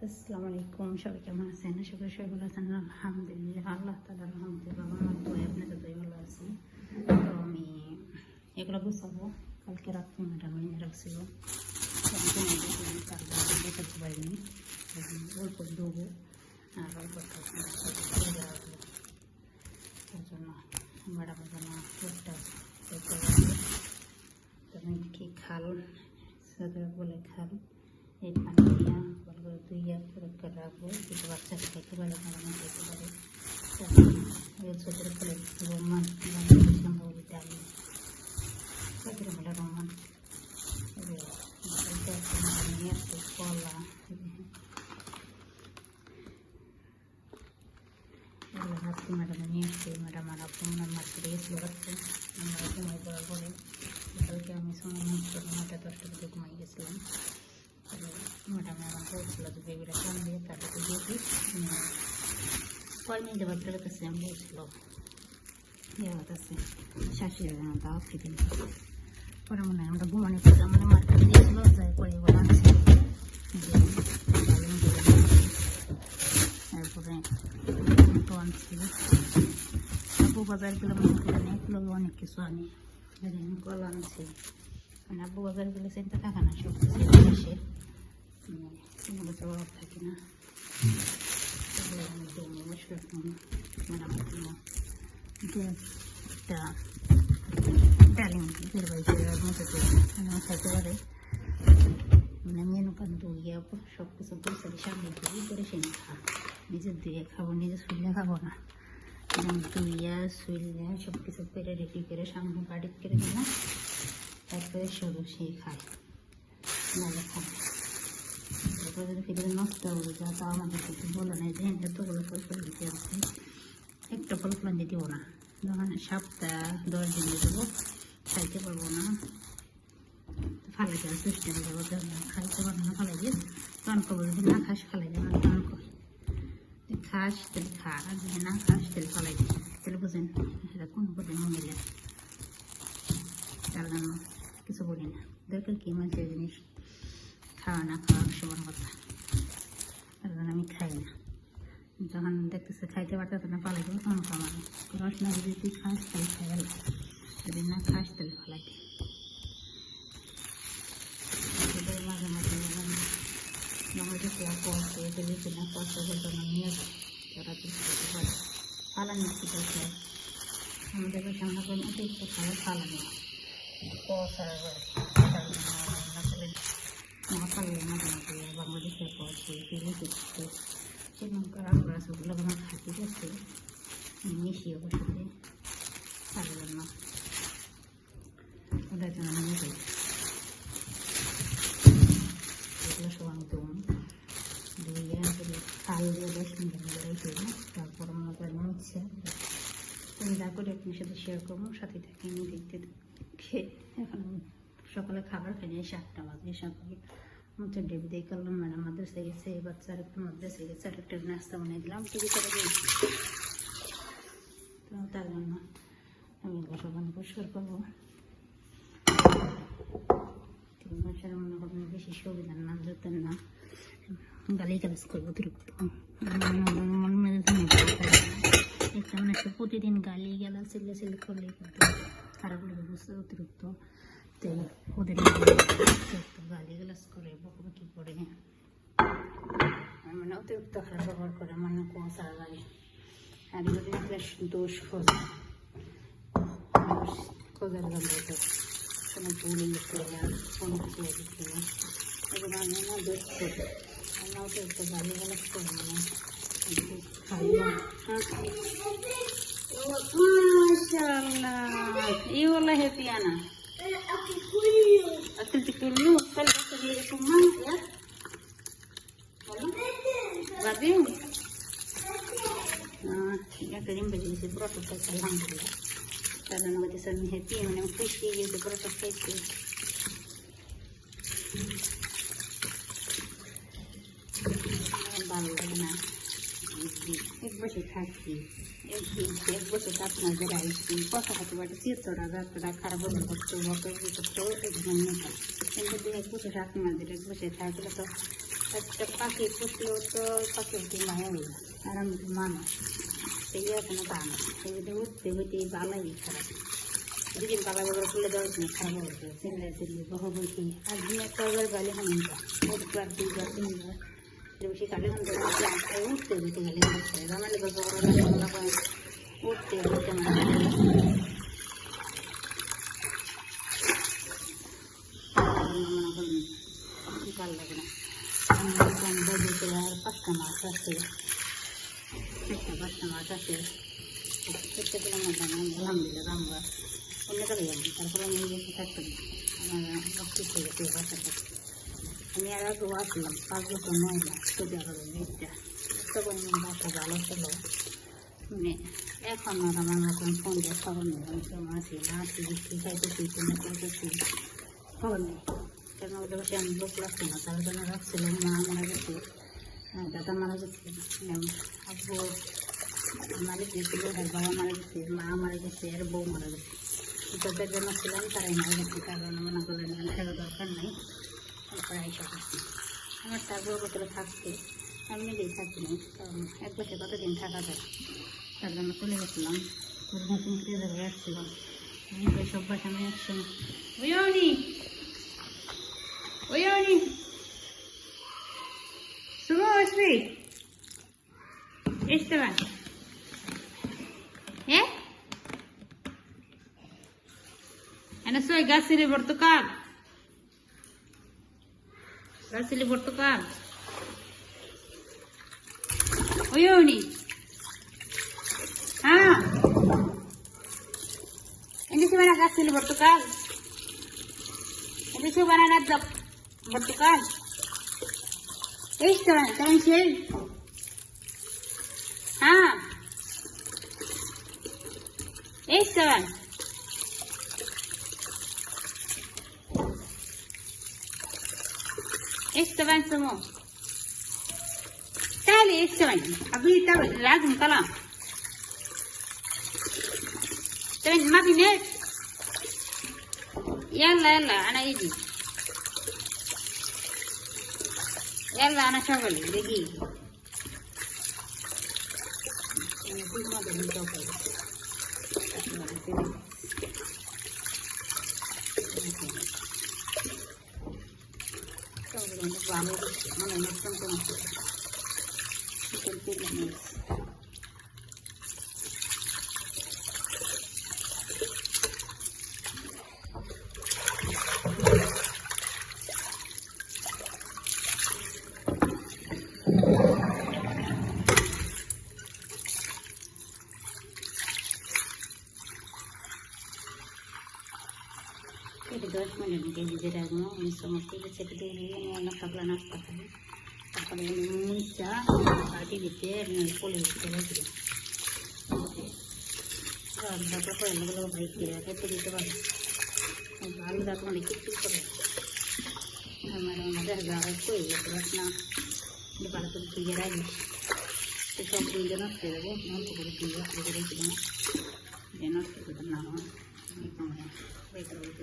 আসসালামু আলাইকুম, সবাই কেমন আছেন? আশা করি সবাই ভালো আছেন। আলহামদুলিল্লাহ, আল্লাহ তাআলার রহমতে বাবা আমার দোয়ায় আপনাদের দোয়ায় ভালো আছি। তো আমি এগুলো গুছাবো, কালকে রাত্রে ম্যাডাম এনে রাখছিল, দেখাতে পারিনি। অল্প দেবো আর অল্প রাখবো, তার জন্য ম্যাডামের জন্য একটা কি খাল বলে খাল, এই পানি দিয়া ভালো করে ধুইয়া পরিষ্কার রাখবো, কিছু বাচ্চাকে খেতে পারে, বানানো খেতে পারে। ছোটোর ফলে রোমান সম্ভব ডালি তাদের বলে রোমান নিয়ে আসছে কলা, এগুলো হাসতে ম্যাডামে নিয়ে আসছে। ম্যাডাম আর আপু ওনার মার্কেটে গেছিলো রাখতে, আমরা ঘুমাই পড়ার পরে কালকে আমি সময় 9টা 10টার দিকে ঘুমাই গেছিলাম। ম্যাডাম আমার বলছিল যে বেবিরা কম দিয়ে তাদেরকে দিয়েছি কয় নিয়ে যাবার ফেরত আছে, আমি বলছিল দেওয়াত আছে শাশুড়ি দাওয়াত খেতে পরে মনে হয় আমরা ঘুমানি করতে আমাদের মার্কেটে দিয়েছিল, যাই করে এগুলো আনছি। তারপরে আনছিল আবু বাজার গেলে মনে করেন এগুলো অনেক কিছু আনি, কলা আনছি। মানে আবু বাজার গেলে চিন্তা থাকে না, সব কিছু এসে কোনো কিছু অভাব থাকে না। একটা ডালিম খাইতে পারে, মানে মেনু কান ধুয়ে সব কিছু পরিষ্কার সামনে ধুয়ে করে সে খা, নিজের ধুয়ে খাবো, নিজে শুইলে খাবো না, ধুইয়া শুইলে সব কিছু করে রেডি করে সামনে বাড়ি করে দিলাম, তারপরে সরু সে খায়, ভালো খায়। যদি ফিরে নষ্ট হয়ে যায় তাও আমাদের কিছু বলে নেই যে এতগুলো ফল ফল দিতে আছে, একটা ফল ফল দিতেও না, যখন সপ্তাহ 10 দিন দিয়ে দেবো খাইতে পারবো না, ফালাই দেওয়ার চেষ্টা করে যাবো, খাইতে পারবো না ফালাই দিয়ে তখন করবো, যদি না খাস ফালাই দেবো, তখন কয় খাস তাহলে খা, আর যদি না খাস তাহলে ফালাই দিই, তাহলে বুঝেন সেটা কোন করে মিলে, তার জন্য কিছু বলি না। দরকার কি মানুষের জিনিস খাওয়া না খাওয়া সমান কথা, তার জন্য আমি খাই না। যখন দেখতেছে খাইতে পারতেছে না ফালাই দেবো, তখন খাওয়ানো রস না, যদি তুই খাস তাহলে খাই গেল, যদি না খাস তাহলে ফালাই দিই। মাঝে মাঝে আমাদের পড়ছে এগুলি কিনা পয়সা বলতে নিয়ে তারা করতে পারে, ফালানি কি বলছে আমাদের কাছে আমরা কোনো অতিরিক্ত খাবার ফালানি না পারলে মাঝে মাঝে বাংলাদেশের পড়ছে ফিরে করছে সেখানকার আগ্রহ আছে, ওগুলো আমার খাতে যাচ্ছে মিশিয়ে ওর সাথে পারবেন না, ওটার জন্য নিয়ে যাই এগুলো সব আমি তো ধুইয়া খাল দিয়ে 10 মিনিট রেখে তারপর মনে করেন হচ্ছে তুমি যা করে আপনার সাথে শেয়ার করবো, সাথে থেকে আমি দেখতে খেয়ে এখন সকালে খাবার খাই 7টা বাজে, সকালে হচ্ছে ডেবি দিয়ে করলাম, ম্যাডাম মাদ্রাসায় গেছে, বাচ্চার একটু মাদ্রাসায় গেছে, আর একটা নাস্তা বানিয়ে দিলাম টিভি করে দিয়েছি, তো তার জন্য আমি এগুলো সব আমি পরিষ্কার করবো। 3 মাসের মনে করেন বেশি সুবিধার না, যেতেন না গালি গালাজ করবো অতিরিক্ত, একটা মানুষকে প্রতিদিন গালি গালা চিল্লে চিল্লে করলে কিন্তু খারাপ লাগে, বুঝতে অতিরিক্ত তো ওদের গালি গালাজ করে বকাবকি করে, মানে অতিরিক্ত খারাপ ব্যবহার করে, মানে কোনো সারা লাগে। আর যদি দোষ খোঁজার গন্ধ কোনো ভুল লিখতে কোনো কিছু লিখতে এগুলো আমি না দোষ করি, আমি অতিরিক্ত গালি গালাজ করে মানে ये वाला है पियाना अकल तिकल्लू कल बस ये कुम्मा यार बाबी या करीम बजे से प्रोटोक का alhamdulillah karena mati sami happy मैंने खुश की ये से प्रोटोक कैसे भालो लगना एक बजे खाती एक बजे तक नजर आई थी पता है तो बड़े सिर थोड़ा खराब हो गया तो वो तो एक महीने का इनको भी एक बजे रात में एक बजे था तो একটা পাখি পুষলেও তো পাখি উঠে মায়া হইল আর আমি তো মানুষ সেই এখনো তা না সেগুলো উঠতে হইতে বালাই খারাপ দুদিন বাবা বাবার খুলে দেওয়ার জন্য খারাপ হয়েছে চিল্লা চিল্লি বহু বলছি আর দিন একটা গালি হামিনটা একবার দুইবার তিনবার বেশি কালে উঠতে হইতে গেলে রামালে উঠতে হইতে ভালো লাগে না আর 5টা মাছ আছে একটা 5টা মাছ আছে প্রত্যেকটা মধ্যে আলহামদুলিল্লাহ আমরা অন্য জায়গায় যাবো তারপরে আমি বেশি থাকতে আমার অসুস্থ হয়ে গেছে বাসাটা আমি আর আগেও আসলাম 5 বছর মহিলা সোজা হলো মেয়েটা তখন বাসা ভালো ছিল মানে এখন আর আমার মতন ফোন দিয়ে খবর নেই আমি তো মাসি মাসি বিক্রি খাইতেছি কোনো করতেছি খবর নেই কেন ওটা বসে আমি লোক লাগছে না তার জন্য রাখছিলাম মা মারা গেছে দাদা মারা গেছে আব্বু মালিক গেছিল আর বাবা মারা গেছে মা মারা গেছে আর বউ মারা গেছে যাদের জন্য ছিলাম তারাই মারা গেছে কারণ মনে করলেন খেলা দরকার নেই তারপরে আইসা করছি আমার 4 বছরে থাকছে আমি নিজেই থাকি না কারণ 1 বছর কতদিন থাকা যায় তার জন্য চলে গেছিলাম ধরে রাখছিলাম আমি সব বাসা আমি একসঙ্গে ওই শুভ আসবি Esteban. ¿Eh? Ano soy gasili Portugal. Gasili Portugal. Oyoni. Ah. Ini si mana gasili Portugal. Ini si mana ngadap Portugal. Esteban, kamu sih? हाँ Esteban Esteban semua tali Esteban अभी तब लाजम कलाम तब ما في نت يلا أنا يجي يلا أنا شغل دقيقة Itu 10 menit dia diragno, semua itu seperti ini anak kaplan nasta kan. Kalau ini muncul, tadi bitir, nih boleh kita lagi. Kalau dapat apa yang lebih baik dia, itu kita baru. Kalau dapat mana kita coba. Hamaran ada harga itu ya, terus na, di pada tu tiga lagi. Kita punya nak terus, nanti kita tiga, kita tiga, jangan kita nama, ini kamu, baik.